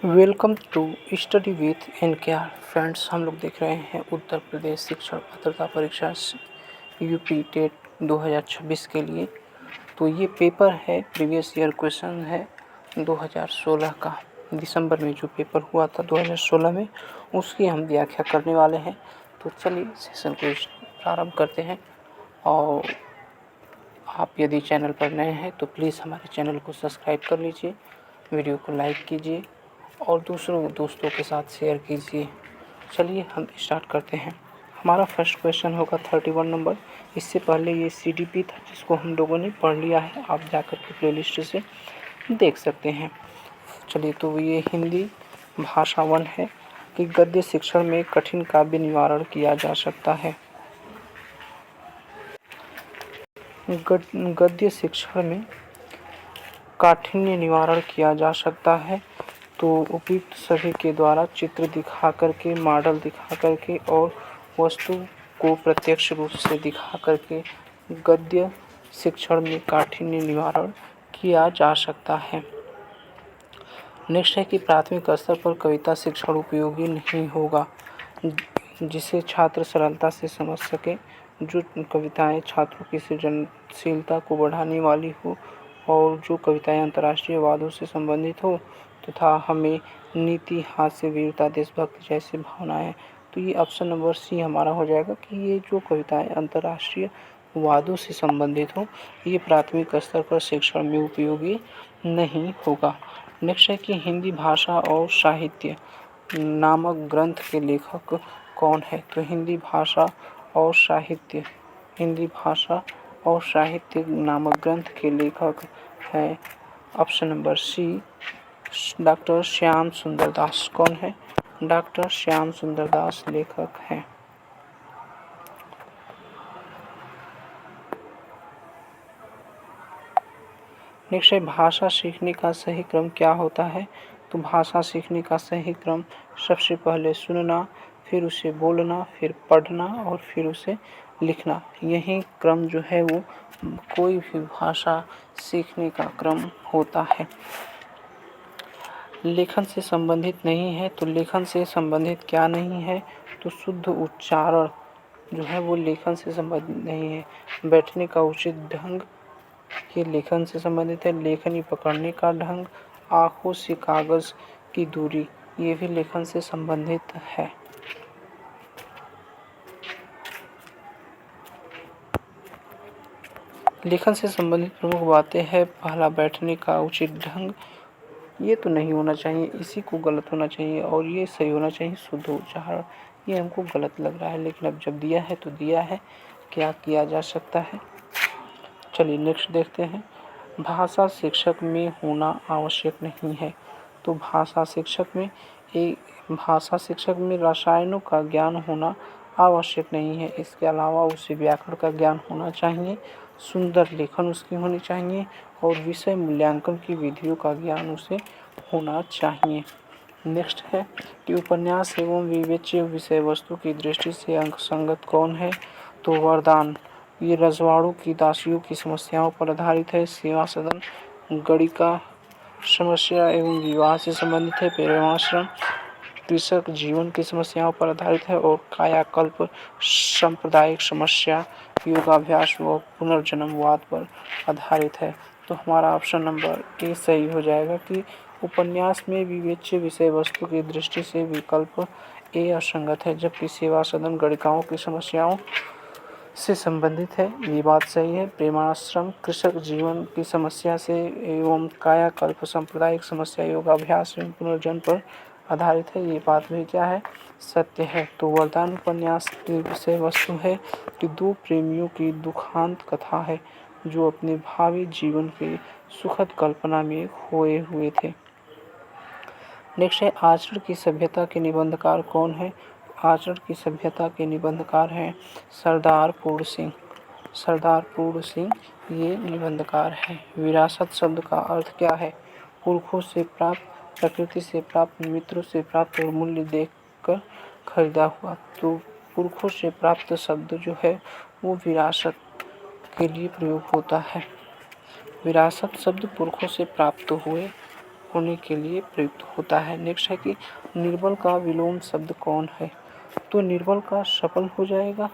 Welcome to study with NKR friends. हम लोग देख रहे हैं उत्तर प्रदेश शिक्षण पात्रता परीक्षा यूपी टेट 2026 के लिए। तो ये पेपर है, प्रीवियस ईयर क्वेश्चन है 2016 का। दिसंबर में जो पेपर हुआ था 2016 में, उसकी हम व्याख्या करने वाले हैं। तो चलिए सेशन को प्रारंभ करते हैं। और आप यदि चैनल पर नए हैं तो प्लीज़ हमारे चैनल को सब्सक्राइब कर लीजिए, वीडियो को लाइक कीजिए और दोस्तों के साथ शेयर कीजिए। चलिए हम स्टार्ट करते हैं। हमारा फर्स्ट क्वेश्चन होगा 31 नंबर। इससे पहले ये CDP था जिसको हम लोगों ने पढ़ लिया है, आप जाकर के प्लेलिस्ट से देख सकते हैं। चलिए, तो ये हिंदी भाषा 1 है कि गद्य शिक्षण में कठिन काव्य निवारण किया जा सकता है। गद्य शिक्षण में काठिन्य निवारण किया जा सकता है। तो उपयुक्त सभी के द्वारा चित्र दिखा करके, मॉडल दिखा करके और वस्तु को प्रत्यक्ष रूप से दिखा करके गद्य शिक्षण में काठिन्य निवारण किया जा सकता है। नेक्स्ट है कि प्राथमिक स्तर पर कविता शिक्षण उपयोगी नहीं होगा, जिसे छात्र सरलता से समझ सके। जो कविताएं छात्रों की सृजनशीलता को बढ़ाने वाली हो और जो कविताएं अंतर्राष्ट्रीय वादों से संबंधित हो तथा हमें नीति, हास्य, वीरता, देशभक्ति जैसे भावनाएं। तो ये ऑप्शन नंबर सी हमारा हो जाएगा कि ये जो कविताएं अंतर्राष्ट्रीय वादों से संबंधित हो, ये प्राथमिक स्तर पर शिक्षण में उपयोगी नहीं होगा। नेक्स्ट है कि हिंदी भाषा और साहित्य नामक ग्रंथ के लेखक कौन है। तो हिंदी भाषा और साहित्य नामक ग्रंथ के लेखक है option number C, doctor Shyam Sundar Das. कौन है? डॉक्टर श्याम सुंदर दास लेखक हैं। नेक्स्ट है भाषा सीखने का सही क्रम क्या होता है। तो भाषा सीखने का सही क्रम सबसे पहले सुनना, फिर उसे बोलना, फिर पढ़ना और फिर उसे लिखना। यही क्रम जो है वो कोई भी भाषा सीखने का क्रम होता है। लेखन से संबंधित नहीं है। तो लेखन से संबंधित क्या नहीं है? तो शुद्ध उच्चारण जो है वो लेखन से संबंधित नहीं है। बैठने का उचित ढंग ये लेखन से संबंधित है। लेखनी पकड़ने का ढंग, आंखों से कागज की दूरी, ये भी लेखन से संबंधित है। लेखन से संबंधित प्रमुख बातें हैं, पहला बैठने का उचित ढंग, ये तो नहीं होना चाहिए, इसी को गलत होना चाहिए और ये सही होना चाहिए शुद्ध उच्चारण। ये हमको गलत लग रहा है, लेकिन अब जब दिया है तो दिया है, क्या किया जा सकता है। चलिए नेक्स्ट देखते हैं। भाषा शिक्षक में होना आवश्यक नहीं है। तो भाषा शिक्षक में रसायनों का ज्ञान होना आवश्यक नहीं है। इसके अलावा उसे व्याकरण का ज्ञान होना चाहिए, सुंदर लेखन उसकी होनी चाहिए और विषय मूल्यांकन की विधियों का ज्ञान उसे होना चाहिए। नेक्स्ट है कि उपन्यास एवं विवेच्य विषय वस्तु की दृष्टि से अंक संगत कौन है। तो वरदान ये रजवाड़ों की दासियों की समस्याओं पर आधारित है। सेवा सदन गणिका समस्या एवं विवाह से संबंधित है। प्रेमाश्रम कृषक जीवन की समस्याओं पर आधारित है और कायाकल्प सांप्रदायिक समस्या योगाभ्यास व पुनर्जन्मवाद पर आधारित है। तो हमारा ऑप्शन नंबर ए सही हो जाएगा कि उपन्यास में विवेच्य विषय वस्तु की दृष्टि से विकल्प ए असंगत है, जबकि सेवा सदन गणिकाओं की समस्याओं से संबंधित है, ये बात सही है। प्रेमाश्रम कृषक जीवन की समस्या से एवं कायाकल्प सांप्रदायिक समस्या योगाभ्यास एवं पुनर्जन्म पर आधारित है, ये बात भी क्या है, सत्य है। तो वरदान उपन्यास की विषय वस्तु है कि दो प्रेमियों की दुखांत कथा है जो अपने भावी जीवन के सुखद कल्पना में खोए हुए थे। नेक्स्ट है आचरण की सभ्यता के निबंधकार कौन है। आचरण की सभ्यता के निबंधकार हैं सरदार पूर्ण सिंह ये निबंधकार हैं। विरासत शब्द का अर्थ क्या है। पुरखों से प्राप्त, प्रकृति से प्राप्त, मित्रों से प्राप्त और मूल्य देखकर खरीदा हुआ। तो पुरखों से प्राप्त शब्द जो है वो विरासत के लिए प्रयोग होता है। विरासत शब्द पुरखों से प्राप्त हुए होने के लिए प्रयुक्त होता है। नेक्स्ट है कि निर्बल का विलोम शब्द कौन है? तो निर्बल का सफल हो जाएगा,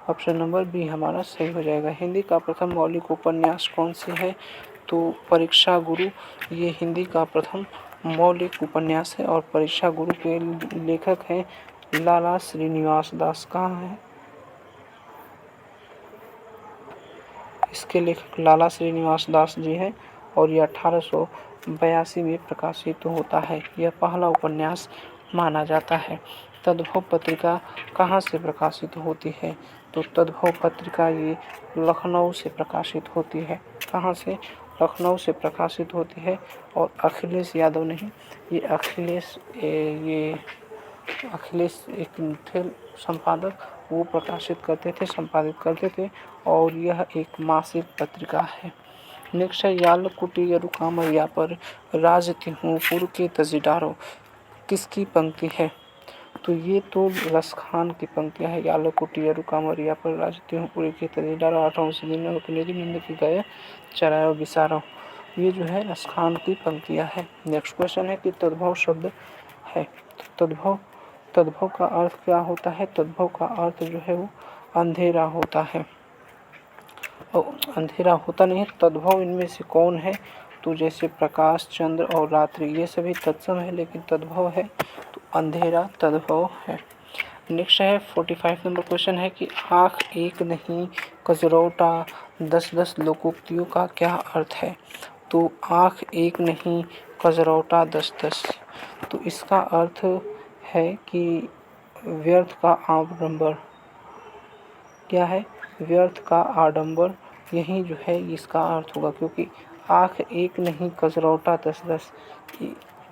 ऑप्शन नंबर बी हमारा सही हो जाएगा। हिंदी का प्रथम मौलिक उपन्यास कौन सी है? तो परीक्षा गुरु, ये हिंदी का प्रथम मौलिक उपन्यास है और परीक्षा गुरु के लेखक हैं लाला श्रीनिवास दास। कहाँ है इसके लेखक? लाला श्रीनिवास दास जी हैं और यह 1882 में प्रकाशित होता है। यह पहला उपन्यास माना जाता है। तद्भव पत्रिका कहाँ से प्रकाशित होती है? तो तद्भव पत्रिका ये लखनऊ से प्रकाशित होती है। कहाँ से? लखनऊ से प्रकाशित होती है। और अखिलेश यादव नहीं, ये अखिलेश एक थे संपादक, वो प्रकाशित करते थे, संपादित करते थे और यह एक मासिक पत्रिका है। नेक्स्ट है यालकुटी यरुकामरिया पर राज तिहूपुर के तजीदारो, किसकी पंक्ति है? तो ये तो रस खान की पंक्तियाँ है। यालकुटी यरुकामरिया पर राज तिहूपुर के तजीदारो, आठों से दिन निधि नंद की गए चरायो बिसारो, ये जो है रस खान की पंक्तियाँ है। नेक्स्ट क्वेश्चन है कि तद्भव शब्द है, तद्भव का अर्थ क्या होता है? तद्भव का अर्थ जो है वो अंधेरा होता है। और अंधेरा होता नहीं है, तद्भव इनमें से कौन है? तो जैसे प्रकाश, चंद्र और रात्रि ये सभी तत्सम है, लेकिन तद्भव है तो अंधेरा तद्भव है। नेक्स्ट है 45 नंबर क्वेश्चन है कि आँख एक नहीं कजरौटा 10-10 लोकोक्तियों का क्या अर्थ है? तो आँख एक नहीं कजरौटा 10-10, तो इसका अर्थ है कि व्यर्थ का आडंबर। क्या है? व्यर्थ का आडंबर, यही जो है इसका अर्थ होगा, क्योंकि आँख एक नहीं कजरौटा 10-10,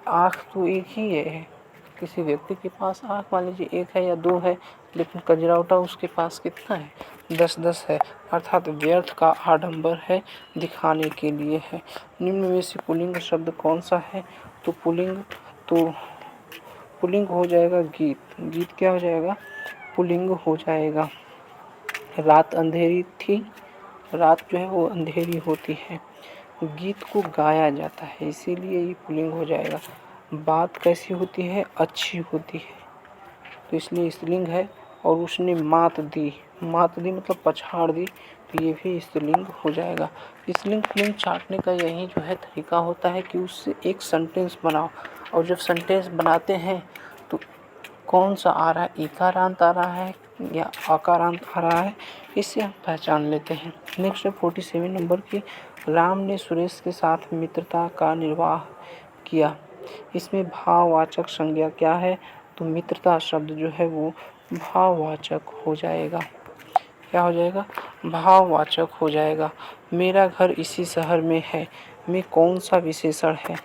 आँख तो एक ही है। किसी व्यक्ति के पास आँख मान लीजिए एक है या दो है, लेकिन कजरौटा उसके पास कितना है? 10-10 है, अर्थात व्यर्थ का आडंबर है, दिखाने के लिए है। निम्न में से पुल्लिंग शब्द कौन सा है? तो पुल्लिंग हो जाएगा गीत। गीत क्या हो जाएगा? पुल्लिंग हो जाएगा। रात अंधेरी थी, रात जो है वो अंधेरी होती है। गीत को गाया जाता है, इसीलिए ये पुल्लिंग हो जाएगा। बात कैसी होती है? अच्छी होती है, तो इसलिए स्त्रीलिंग है। और उसने मात दी, मात दी मतलब पछाड़ दी, तो ये भी स्त्रीलिंग हो जाएगा। स्त्रीलिंग पुल्लिंग छांटने का यही जो है तरीका होता है कि उससे एक सेंटेंस बनाओ, और जब सेंटेंस बनाते हैं तो कौन सा आ रहा है, इकारांत आ रहा है या आकारांत आ रहा है, इससे हम पहचान लेते हैं। नेक्स्ट है 47 नंबर की, राम ने सुरेश के साथ मित्रता का निर्वाह किया, इसमें भाववाचक संज्ञा क्या है? तो मित्रता शब्द जो है वो भाववाचक हो जाएगा। क्या हो जाएगा? भाववाचक हो जाएगा। मेरा घर इसी शहर में है, में कौन सा विशेषण है?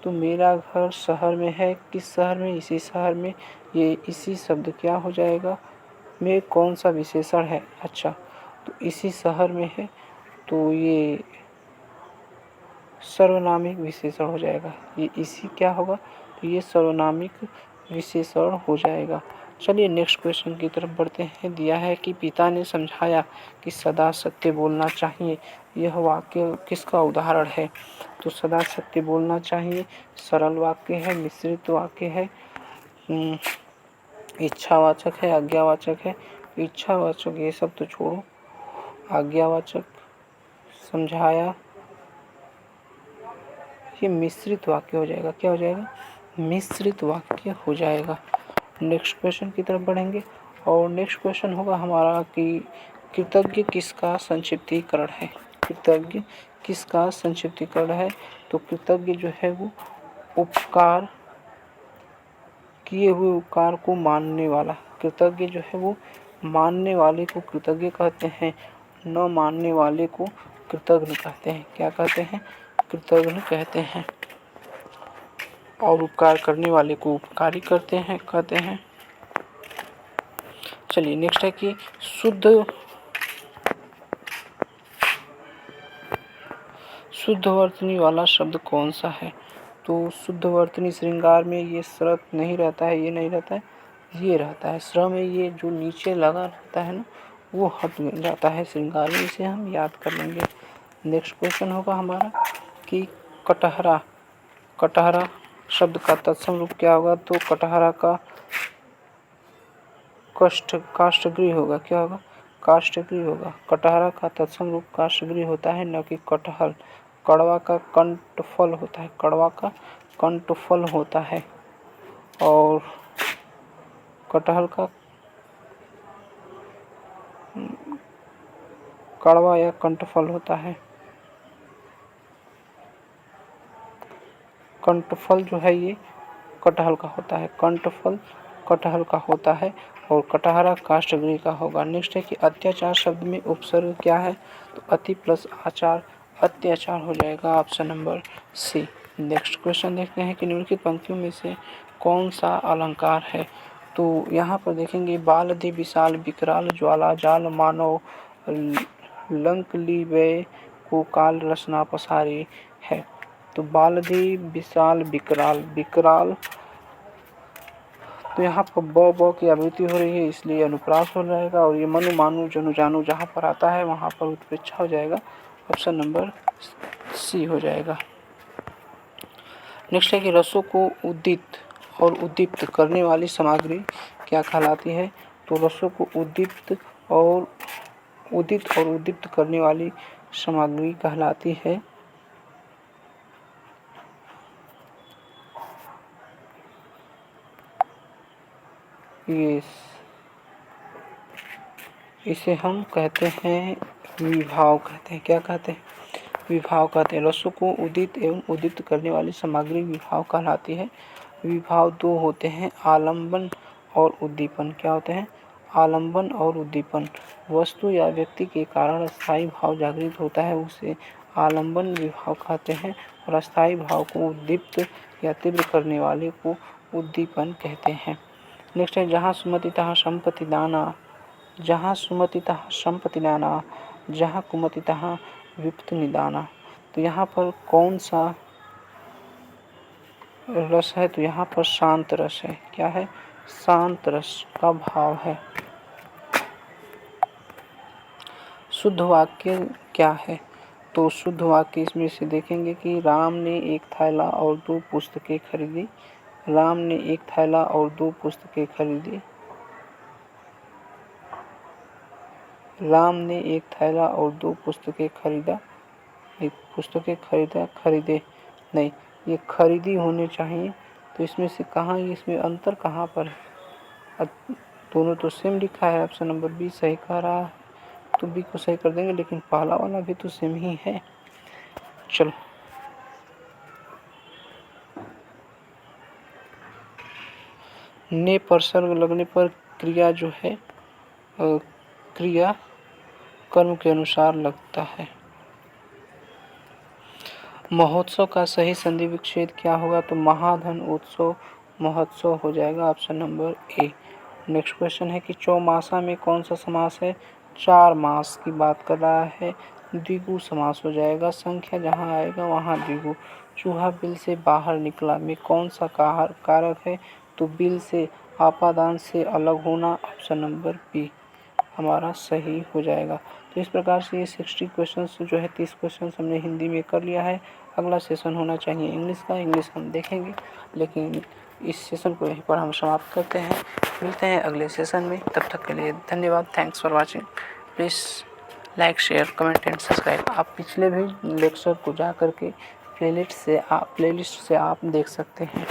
तो मेरा घर शहर में है, किस शहर में? इसी शहर में, ये इसी शब्द क्या हो जाएगा? में कौन सा विशेषण है? अच्छा, तो इसी शहर में है, तो ये सर्वनामिक विशेषण हो जाएगा। ये इसी क्या होगा? तो ये सर्वनामिक विशेषण हो जाएगा। चलिए नेक्स्ट क्वेश्चन की तरफ बढ़ते हैं। दिया है कि पिता ने समझाया कि सदा सत्य बोलना चाहिए, यह वाक्य किसका उदाहरण है? तो सदा सत्य बोलना चाहिए सरल वाक्य है, मिश्रित वाक्य है, इच्छावाचक है, आज्ञावाचक है। इच्छावाचक ये सब तो छोड़ो, आज्ञावाचक, समझाया, ये मिश्रित वाक्य हो जाएगा। क्या हो जाएगा? मिश्रित वाक्य हो जाएगा। नेक्स्ट क्वेश्चन की तरफ बढ़ेंगे और नेक्स्ट क्वेश्चन होगा हमारा कि कृतज्ञ किसका संक्षिप्तीकरण है? कृतज्ञ किसका संक्षिप्तीकरण है? तो कृतज्ञ जो है वो उपकार, किए हुए उपकार को मानने वाला। कृतज्ञ जो है वो मानने वाले को कृतज्ञ कहते हैं, न मानने वाले को कृतज्ञ कहते हैं। क्या कहते हैं? कृतज्ञ कहते हैं। और उपकार करने वाले को उपकारी कहते हैं। चलिए नेक्स्ट है कि शुद्धवर्तनी वाला शब्द कौन सा है? तो शुद्धवर्तनी श्रृंगार में ये शरत नहीं रहता है, ये नहीं रहता है, ये रहता है। श्र में ये जो नीचे लगा रहता है ना, वो हट जाता है श्रृंगार में, इसे हम याद कर लेंगे। नेक्स्ट क्वेश्चन होगा हमारा कि कटहरा कटहरा शब्द का तत्सम रूप क्या होगा? तो कटहरा का काष्ठगृह होगा। क्या होगा? काष्ठगृह होगा। कटहरा का तत्सम रूप काष्ठगृह होता है, न कि कटहल। कड़वा का कंठफल होता है। कड़वा का कंठफल होता है और कटहल का कड़वा या कंठफल होता है। कंठफल जो है ये कटहल का होता है। कंठफल कटहल का होता है और कटहरा काष्ठगृह का होगा। नेक्स्ट है कि अत्याचार शब्द में उपसर्ग क्या है? तो अति प्लस आचार अत्याचार हो जाएगा। Option number C. Next question देखते हैं कि निम्नलिखित पंक्तियों में से कौन सा अलंकार है? तो यहाँ पर देखेंगे बालधि विशाल विकराल ज्वाला जाल मानव लंक लीवे को काल रचना पसारी है। तो बालधि विशाल विकराल विकराल, तो यहाँ पर ब की आवृत्ति हो रही है इसलिए अनुप्रास हो जाएगा और ये मनु मानु जनु जानू जहाँ पर आता है वहाँ पर उत्प्रेक्षा हो जाएगा। ऑप्शन नंबर सी हो जाएगा। नेक्स्ट है कि रसों को उद्दीत और उद्दीप्त करने वाली सामग्री क्या कहलाती है? तो रसों को उद्दीप्त और उद्दीप्त करने वाली सामग्री कहलाती है इसे हम कहते हैं विभाव कहते हैं। क्या कहते हैं? विभाव कहते हैं। रसों को उदित एवं उद्दीप्त करने वाली सामग्री विभाव कहलाती है। विभाव दो होते हैं, आलंबन और उद्दीपन। क्या होते हैं? आलंबन और उद्दीपन। वस्तु या व्यक्ति के कारण स्थायी भाव जागृत होता है, उसे आलंबन विभाव कहते हैं और अस्थायी भाव को उद्दीप्त या तीव्र करने वाले को उद्दीपन कहते हैं। नेक्स्ट है जहाँ सुमतितः संपत्ति दाना, जहाँ सुमतितः संपत्ति दाना, जहाँ कुमतितः विपत्ति निदाना। तो यहाँ पर कौन सा रस है? तो यहाँ पर शांत रस है। क्या है? शांत रस का भाव है। शुद्ध वाक्य क्या है? तो शुद्ध वाक्य इसमें से देखेंगे कि राम ने एक थैला और 2 पुस्तकें खरीदी। राम ने एक थैला और 2 पुस्तकें खरीदी। राम ने एक थैला और 2 पुस्तकें खरीदा। एक पुस्तकें खरीदे नहीं, ये खरीदी होने चाहिए। तो इसमें से कहाँ, इसमें अंतर कहाँ पर है? दोनों तो सेम लिखा है। ऑप्शन नंबर बी सही कह रहा है, तो बी को सही कर देंगे, लेकिन पहला वाला भी तो सेम ही है। चलो ने पर सर्ग लगने पर क्रिया जो है क्रिया कर्म के अनुसार लगता है। महोत्सव का सही संधि विच्छेद क्या होगा? तो महाधन उत्सव महोत्सव हो जाएगा। Option number A. Next question है कि चौमासा में कौन सा समास है? 4 मास की बात कर रहा है, द्विगु समास हो जाएगा। संख्या जहाँ आएगा वहाँ द्विगु। चूहा बिल से बाहर निकला में कौन सा कारक है? तो बिल से आपादान से अलग होना। ऑप्शन नंबर बी हमारा सही हो जाएगा। तो इस प्रकार से ये 60 क्वेश्चन जो है 30 क्वेश्चन हमने हिंदी में कर लिया है। अगला सेशन होना चाहिए इंग्लिश का। इंग्लिश हम देखेंगे, लेकिन इस सेशन को यहीं पर हम समाप्त करते हैं। मिलते हैं अगले सेशन में, तब तक के लिए धन्यवाद। Thanks for watching. Please like share comment and subscribe. आप पिछले भी लेक्चर को जा करके प्लेलिस्ट से आप देख सकते हैं।